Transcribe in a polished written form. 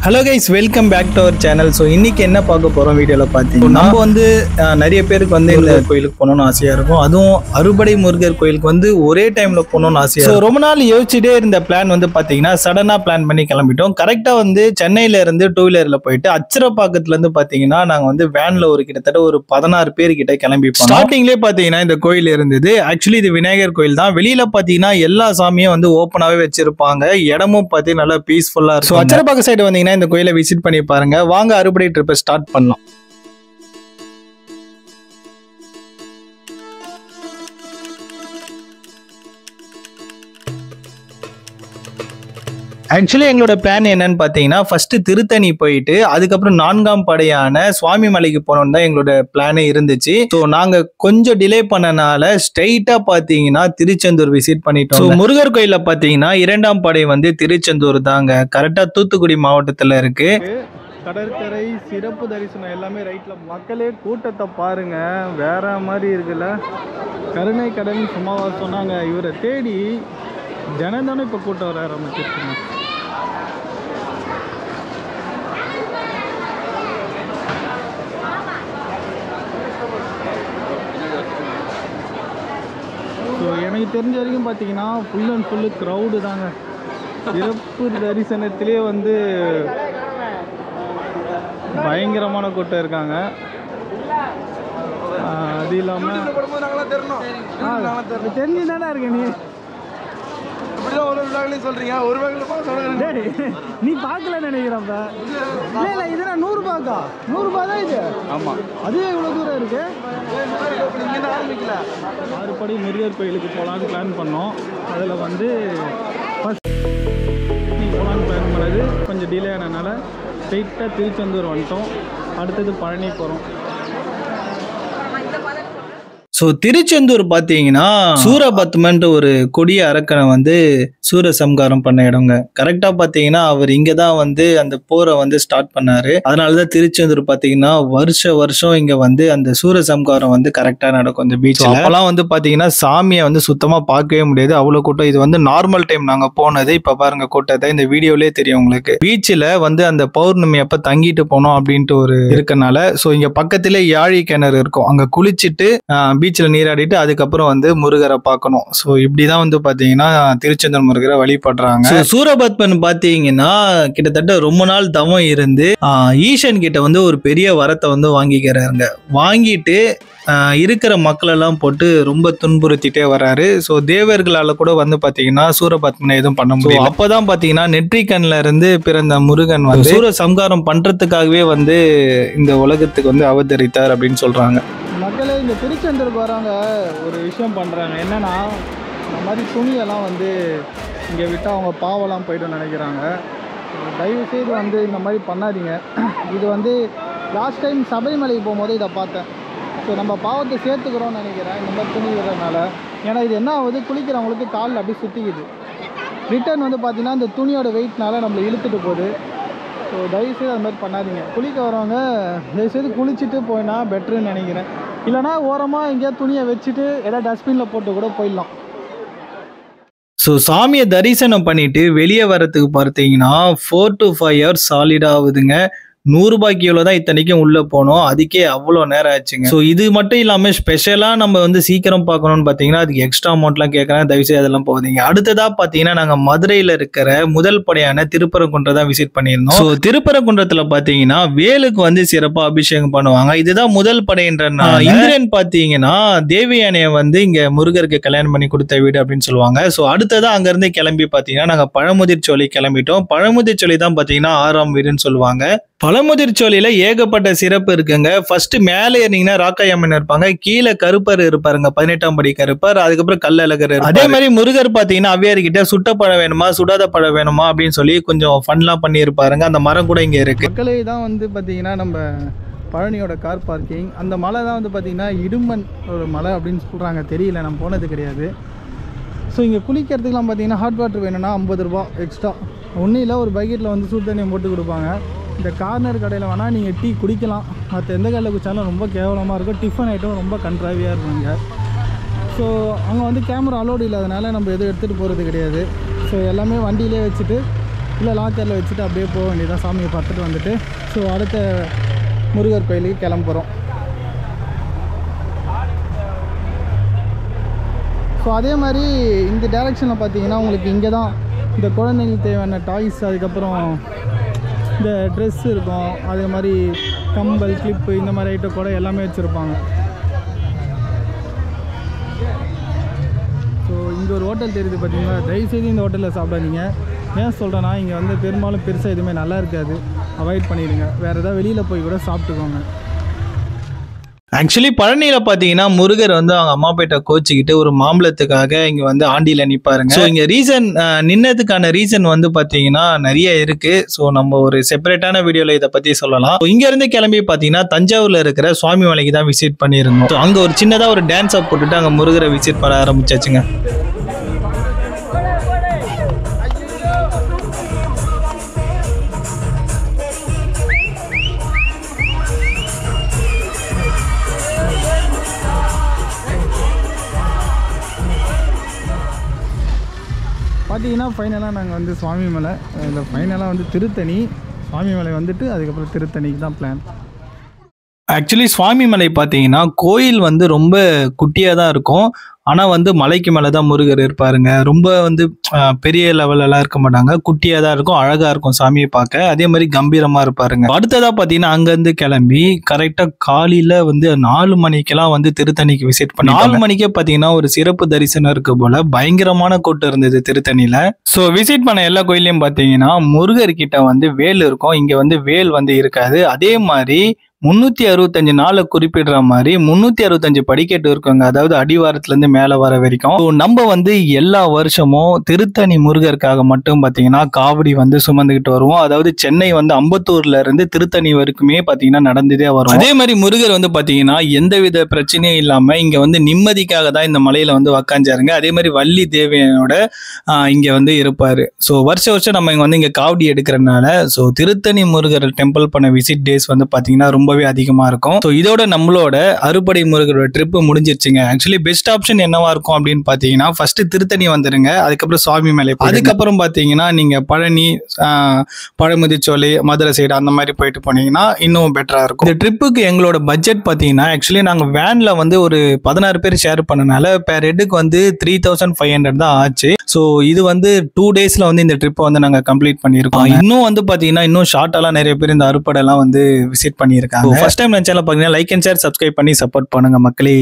Hello guys, welcome back to our channel. So இன்னைக்கு என்ன பார்க்க போறோம் வீடியோல பாத்தீங்கன்னா நம்ம வந்து நிறைய பேருக்கு வந்து இந்த கோயிலுக்கு போகணும்னு ஆசையா இருக்கும். அதுவும் அறுபடை முருகர் கோயிலுக்கு வந்து ஒரே டைம்ல போகணும்னு ஆசையா இருக்கும். ரொம்ப நாள் யோசிச்சுட்டே இருந்த பிளான் வந்து பாத்தீங்கன்னா சடனா பிளான் பண்ணி கிளம்பிட்டோம். கரெக்டா வந்து சென்னையில இருந்து 2 வீலர்ல போயிட்டு அச்சரப்பாக்கத்துல இருந்து பாத்தீங்கன்னா நாங்க வந்து வேன்ல கிட்டத்தட்ட ஒரு 16 பேர் கிட்ட கிளம்பி போனோம். ஸ்டார்டிங்லேயே பாத்தீங்கன்னா இந்த கோயில் இருந்தது. ஆக்சுவலி இது விநாயகர் கோயில் தான். வெளியில பாத்தீங்கன்னா எல்லா சாமியும் வந்து ஓப்பனாவே வச்சிருப்பாங்க. இடமும் பாத்தீங்கன்னா நல்லா பீஸ்ஃபுல்லா இருக்கும். அச்சரப்பாக்க சைடு வந்தீங்கன்னா இந்த கோயிலை விசிட் பண்ணி பாருங்க. வாங்க அறுபடை ட்ரிப்பை ஸ்டார்ட் பண்ணலாம். ஆக்சுவலி எங்களோட பிளான் என்னன்னு பார்த்தீங்கன்னா ஃபர்ஸ்ட் திருத்தணி போயிட்டு அதுக்கப்புறம் 4ஆம் படையான சுவாமி மலைக்கு போனோம்னு தான் எங்களோட பிளானே இருந்துச்சு. ஸோ நாங்கள் கொஞ்சம் டிலே பண்ணனால ஸ்ட்ரெயிட்டாக பார்த்தீங்கன்னா திருச்செந்தூர் விசிட் பண்ணிட்டோம். ஸோ முருகர் கோயிலில் பார்த்தீங்கன்னா 2ஆம் படை வந்து திருச்செந்தூர் தாங்க. கரெக்டாக தூத்துக்குடி மாவட்டத்தில் இருக்கு. கடற்கரை சிறப்பு தரிசனம் எல்லாமே ரைட்ல. மக்களே கூட்டத்தை பாருங்க, வேற மாதிரி இருக்குல்ல. கருணை கடல் சும்மாவா சொன்னாங்க. இவரை தேடி ஜனதானே இப்போ கூட்டம் வர ஆரம்பிச்சிருக்குங்க. ஸோ எனக்கு தெரிஞ்ச வரைக்கும் பார்த்தீங்கன்னா ஃபுல் அண்ட் ஃபுல்லு க்ரௌடு தாங்க. சிறப்பு தரிசனத்திலே வந்து பயங்கரமான கூட்டம் இருக்காங்க. அது இல்லாமல் தெரிஞ்சுதானே இருக்க நீ சொல்றீங்க. ஒரு நீ பார்க்கல நினைக்கிறப்ப இல்லை இதுனா 100 ரூபாய்க்கா? 100 ரூபாய் தான் இது. ஆமாம், அதுவே இவ்வளோ தூரம் இருக்கு. ஆரம்பிக்கல. ஆறுபடை முருகர் கோயிலுக்கு போகலான்னு பிளான் பண்ணோம். அதில் வந்து ஃபர்ஸ்ட் போகலான்னு பிளான் பண்ணது கொஞ்சம் டிலே ஆனதுனால ஸ்ட்ரெயிட்டாக திருச்செந்தூர் வந்துட்டோம். அடுத்தது பழனி போகிறோம். ஸோ திருச்செந்தூர் பார்த்தீங்கன்னா சூரபத்மன்ற ஒரு கொடிய அரக்கனை வந்து சூரசம்காரம் பண்ண இடங்க. கரெக்டாக பார்த்தீங்கன்னா அவர் இங்கே தான் வந்து அந்த போரை வந்து ஸ்டார்ட் பண்ணாரு. அதனால தான் திருச்செந்தூர் பார்த்தீங்கன்னா வருஷம் இங்கே வந்து அந்த சூரசம்காரம் வந்து கரெக்டாக நடக்கும் இந்த பீச்சில். அப்போலாம் வந்து பார்த்தீங்கன்னா சாமியை வந்து சுத்தமாக பார்க்கவே முடியாது, அவ்வளோ கூட்டம். இது வந்து நார்மல் டைம் நாங்கள் போனது. இப்போ பாருங்க கூட்டத்தை இந்த வீடியோலேயே தெரியும் உங்களுக்கு. பீச்சில் வந்து அந்த பௌர்ணமி அப்போ தங்கிட்டு போனோம் அப்படின்ட்டு ஒரு இருக்கனால ஸோ இங்கே பக்கத்திலே யாழி கிணறு இருக்கும். அங்கே குளிச்சுட்டு பீச்சில் நீராடிட்டு அதுக்கப்புறம் வந்து முருகரை பார்க்கணும். ஸோ இப்படிதான் வந்து பார்த்தீங்கன்னா திருச்செந்தூர் முருகரை வழிபடுறாங்க. சூரபத்மன் பார்த்தீங்கன்னா கிட்டத்தட்ட ரொம்ப நாள் தவம் இருந்து ஈசன் கிட்ட வந்து ஒரு பெரிய வரத்தை வந்து வாங்கிக்கிறாருங்க. வாங்கிட்டு இருக்கிற மக்களெல்லாம் போட்டு ரொம்ப துன்புறுத்திட்டே வராரு. ஸோ தேவர்களால் கூட வந்து பார்த்தீங்கன்னா சூரபத்மனை எதுவும் பண்ண முடியும். அப்போதான் பார்த்தீங்கன்னா நெற்றிக்கண்ணில் இருந்து பிறந்த முருகன் வந்து சூர சம்காரம் பண்ணுறதுக்காகவே வந்து இந்த உலகத்துக்கு வந்து அவதரித்தார் அப்படின்னு சொல்கிறாங்க. மக்களே இங்கே திருச்செந்தூருக்கு வராங்க ஒரு விஷயம் பண்ணுறாங்க. என்னென்னா இந்த மாதிரி துணியெல்லாம் வந்து இங்கே விட்டால் அவங்க பாவெல்லாம் போய்ட்டு நினைக்கிறாங்க. தயவுசெய்து வந்து இந்த மாதிரி பண்ணாதீங்க. இது வந்து லாஸ்ட் டைம் சபரிமலைக்கு போகும்போது இதை பார்த்தேன். ஸோ நம்ம பாவத்தை சேர்த்துக்கிறோம்னு நினைக்கிறேன் இந்த மாதிரி துணி விடுறதுனால. ஏன்னா இது என்ன ஆகுது, குளிக்கிறவங்களுக்கு காலில் அப்படியே சுற்றிக்குது. ரிட்டர்ன் வந்து பார்த்திங்கன்னா இந்த துணியோட வெயிட்னால நம்மளை இழுத்துட்டு போகுது. ஸோ தயவுசெய்து அது மாதிரி பண்ணாதீங்க. குளிக்க வரவங்க தயவுசெய்து குளிச்சுட்டு போயினா பெட்டருன்னு நினைக்கிறேன். இல்லைனா ஓரமாக எங்கேயாவது துணியை வச்சுட்டு ஏதாவது டஸ்ட்பினில் போட்டு கூட போயிடலாம். ஸோ சாமியை தரிசனம் பண்ணிட்டு வெளியே வரத்துக்கு பார்த்தீங்கன்னா 4 to 5 hours சாலிடாக ஆகுதுங்க. 100 ரூபாய்க்கு எவ்வளோ தான் இத்தனைக்கும் உள்ளே போனோம். அதுக்கே அவ்வளோ நேரம் ஆச்சுங்க. ஸோ இது மட்டும் இல்லாமல் ஸ்பெஷலாக நம்ம வந்து சீக்கிரம் பார்க்கணும்னு பார்த்தீங்கன்னா அதுக்கு எக்ஸ்ட்ரா அமௌண்ட்லாம் கேட்குறேன். தயவுசெய்து அதெல்லாம் போகாதீங்க. அடுத்ததாக பார்த்தீங்கன்னா நாங்கள் மதுரையில் இருக்கிற முதல் படையான திருப்பரங்குன்றம் தான் விசிட் பண்ணியிருந்தோம். ஸோ திருப்பரங்குன்றத்தில் பார்த்தீங்கன்னா வேலுக்கு வந்து சிறப்பாக அபிஷேகம் பண்ணுவாங்க. இதுதான் முதல் படைன்ற இந்திரன் பார்த்தீங்கன்னா தேவயானையை வந்து இங்கே முருகருக்கு கல்யாணம் பண்ணி கொடுத்த வீடு அப்படின்னு சொல்லுவாங்க. ஸோ அடுத்ததாக அங்கேருந்து கிளம்பி பார்த்தீங்கன்னா நாங்கள் பழமுதிர்ச்சோலை கிளம்பிட்டோம். பழமுதிர்ச்சோலை தான் பார்த்தீங்கன்னா 6ஆம் வீடுன்னு சொல்லுவாங்க. பழமுதிர்ச்சோலையில ஏகப்பட்ட சிறப்பு இருக்குங்க. ஃபர்ஸ்ட் மேலே ஏறினீங்கன்னா ராக்காயம்மன் இருப்பாங்க, கீழே கருப்பர் இருப்பாருங்க, 18ஆம் படி கருப்பர். அதுக்கப்புறம் கல்லழகர். அதே மாதிரி முருகர் பாத்தீங்கன்னா அவ்வியார்கிட்ட சுட்ட பழம் வேணுமா சுடாத பழம் வேணுமா அப்படின்னு சொல்லி கொஞ்சம் ஃபன்லாம் பண்ணி இருப்பாருங்க. அந்த மரம் கூட இங்க இருக்கு. மக்களே தான் வந்து பாத்தீங்கன்னா நம்ம பழனியோட கார் பார்க்கிங். அந்த மலை தான் வந்து பாத்தீங்கன்னா இடும்பன் ஒரு மலை அப்படின்னு சொல்றாங்க. தெரியல, நான் போனது கிடையாது. ஸோ இங்கே குளிக்கிறதுக்குலாம் பார்த்தீங்கன்னா ஹாட் வாட்டர் வேணும்னா 50 ரூபா எக்ஸ்ட்ரா. ஒன்றும் இல்லை, ஒரு பக்கெட்டில் வந்து சுடு தண்ணியை போட்டு கொடுப்பாங்க. இந்த கார்னர் கடையில் வேணால் நீங்கள் டீ குடிக்கலாம். மற்ற எந்த கடையில் குடித்தாலும் ரொம்ப கேவலமாக இருக்கும். டிஃபன் ஐட்டம் ரொம்ப கண்ட்ராவியாக இருப்பாங்க. ஸோ அங்கே வந்து கேமரா அலோடு இல்லாதனால நம்ம எதுவும் எடுத்துகிட்டு போகிறது கிடையாது. ஸோ எல்லாமே வண்டியிலே வச்சுட்டு இல்லை லாக்கரில் வச்சுட்டு அப்படியே போக வேண்டியதான், சாமியை பார்த்துட்டு வந்துட்டு. ஸோ அடுத்த முருகர் கோயிலுக்கு கிளம்புறோம். ஸோ அதே மாதிரி இந்த டைரெக்ஷனில் பார்த்தீங்கன்னா உங்களுக்கு இங்கே தான் இந்த குழந்தைங்களுக்கு தேவையான டாய்ஸ், அதுக்கப்புறம் இந்த ட்ரெஸ் இருக்கும், அதே மாதிரி கம்பல், கிளிப்பு, இந்த மாதிரி ஐட்டம் கூட எல்லாமே வச்சுருப்பாங்க. ஸோ இங்கே ஒரு ஹோட்டல் தெரியுது பார்த்தீங்களா, தயவுசெய்து இந்த ஹோட்டலில் சாப்பிடாதீங்க. ஏன் சொல்கிறேன்னா இங்கே வந்து பெரும்பாலும் பெருசாக எதுவுமே நல்லா இருக்காது, அவாய்ட் பண்ணிடுங்க. வேறு ஏதாவது வெளியில் போய் கூட சாப்பிட்டுக்கோங்க. ஆக்சுவலி பழனியில பாத்தீங்கன்னா முருகர் வந்து அவங்க அம்மா பேட்டை கோச்சிக்கிட்டு ஒரு மாம்பழத்துக்காக இங்க வந்து ஆண்டியில நிப்பாருங்க. ஸோ இங்க ரீசன் நின்னதுக்கான ரீசன் வந்து பாத்தீங்கன்னா நிறைய இருக்கு. ஸோ நம்ம ஒரு செப்பரேட்டான வீடியோல இதை பத்தி சொல்லலாம். இங்க இருந்து கிளம்பி பாத்தீங்கன்னா தஞ்சாவூர்ல இருக்கிற சுவாமி மலைக்கு தான் விசிட் பண்ணியிருந்தோம். ஸோ அங்க ஒரு சின்னதா ஒரு டான்ஸை போட்டுட்டு அங்க முருகரை விசிட் பண்ண ஆரம்பிச்சாச்சுங்க. பார்த்தீங்கன்னா ஃபைனலாக நாங்கள் வந்து சுவாமி மலை, இல்லை ஃபைனலாக வந்து திருத்தணி, சுவாமி மலை வந்துட்டு அதுக்கப்புறம் திருத்தணிக்கு தான் பிளான். ஆக்சுவலி சுவாமி மலை பார்த்தீங்கன்னா கோயில் வந்து ரொம்ப குட்டியாக தான் இருக்கும். ஆனால் வந்து மலைக்கு மேலே தான் முருகர் இருப்பாருங்க. ரொம்ப வந்து பெரிய லெவலெல்லாம் இருக்க மாட்டாங்க, குட்டியாக தான் இருக்கும், அழகாக இருக்கும் சாமியை பார்க்க. அதே மாதிரி கம்பீரமாக இருப்பாருங்க. அடுத்ததாக பார்த்தீங்கன்னா அங்கேருந்து கிளம்பி கரெக்டாக காலையில் வந்து 4 மணிக்கெல்லாம் வந்து திருத்தணிக்கு விசிட் பண்ணி 4 மணிக்கே பார்த்தீங்கன்னா ஒரு சிறப்பு தரிசனம் இருக்கு போல, பயங்கரமான கூட்டம் இருந்தது திருத்தணியில். ஸோ விசிட் பண்ண எல்லா கோயிலையும் பார்த்தீங்கன்னா முருகர்கிட்ட வந்து வேல் இருக்கும், இங்கே வந்து வேல் வந்து இருக்காது. அதே மாதிரி 365 நாளை குறிப்பிடுற மாதிரி 365 படிக்கட்டு இருக்குங்க, அதாவது அடிவாரத்துலேருந்து மேலே வர வரைக்கும். நம்ம வந்து எல்லா வருஷமும் திருத்தணி முருகருக்காக மட்டும் பார்த்தீங்கன்னா காவடி வந்து சுமந்துக்கிட்டு வருவோம். அதாவது சென்னை வந்து அம்பத்தூர்ல இருந்து திருத்தணி வரைக்குமே பார்த்தீங்கன்னா நடந்துட்டே வரும். அதே மாதிரி முருகர் வந்து பார்த்தீங்கன்னா எந்தவித பிரச்சனையும் இல்லாமல் இங்கே வந்து நிம்மதிக்காக தான் இந்த மலையில வந்து உக்காஞ்சாருங்க. அதே மாதிரி வள்ளி தேவியனோட இங்கே வந்து இருப்பார். ஸோ வருஷம் நம்ம இங்கே வந்து இங்கே காவடி எடுக்கிறதுனால ஸோ திருத்தணி முருகர் டெம்பிள் பண்ண விசிட் டேஸ் வந்து பார்த்தீங்கன்னா ரொம்ப அதிகமா இருக்கும். ஸோ இதோட நம்மளோட அறுபடை முருகரோட ட்ரிப் முடிஞ்சிருச்சுங்க. ஆக்சுவலி பெஸ்ட் ஆப்ஷன் என்னவா இருக்கும் அப்படின்னு பாத்தீங்கன்னா ஃபர்ஸ்ட் திருத்தணி வந்துருங்க, அதுக்கப்புறம் சுவாமி மலை, அதுக்கப்புறம் பாத்தீங்கன்னா நீங்க பழனி, பழமுதிர்ச்சோலை, மதுரை சைடு அந்த மாதிரி போயிட்டு போனீங்கன்னா இன்னும் பெட்டரா இருக்கும். இந்த ட்ரிப்புக்கு எங்களோட பட்ஜெட் பாத்தீங்கன்னா ஆக்சுவலி நாங்க வேன்ல வந்து ஒரு 16 பேர் ஷேர் பண்ணனால பேர் ஹெட்டுக்கு வந்து 3500 தான் ஆச்சு. ஸோ இது வந்து 2 டேஸ்ல வந்து இந்த ட்ரிப்பை வந்து நாங்க கம்ப்ளீட் பண்ணியிருக்கோம். இன்னும் வந்து பாத்தீங்கன்னா இன்னும் ஷார்ட்டாலாம் நிறைய பேர் இந்த அறுபடை எல்லாம் வந்து விசிட் பண்ணியிருக்காங்க. ஃபர்ஸ்ட் டைம் நம்ம சேனல் பாத்தீங்கன்னா லைக் அண்ட் ஷேர், சப்ஸ்கிரைப் பண்ணி சப்போர்ட் பண்ணுங்க மக்களே.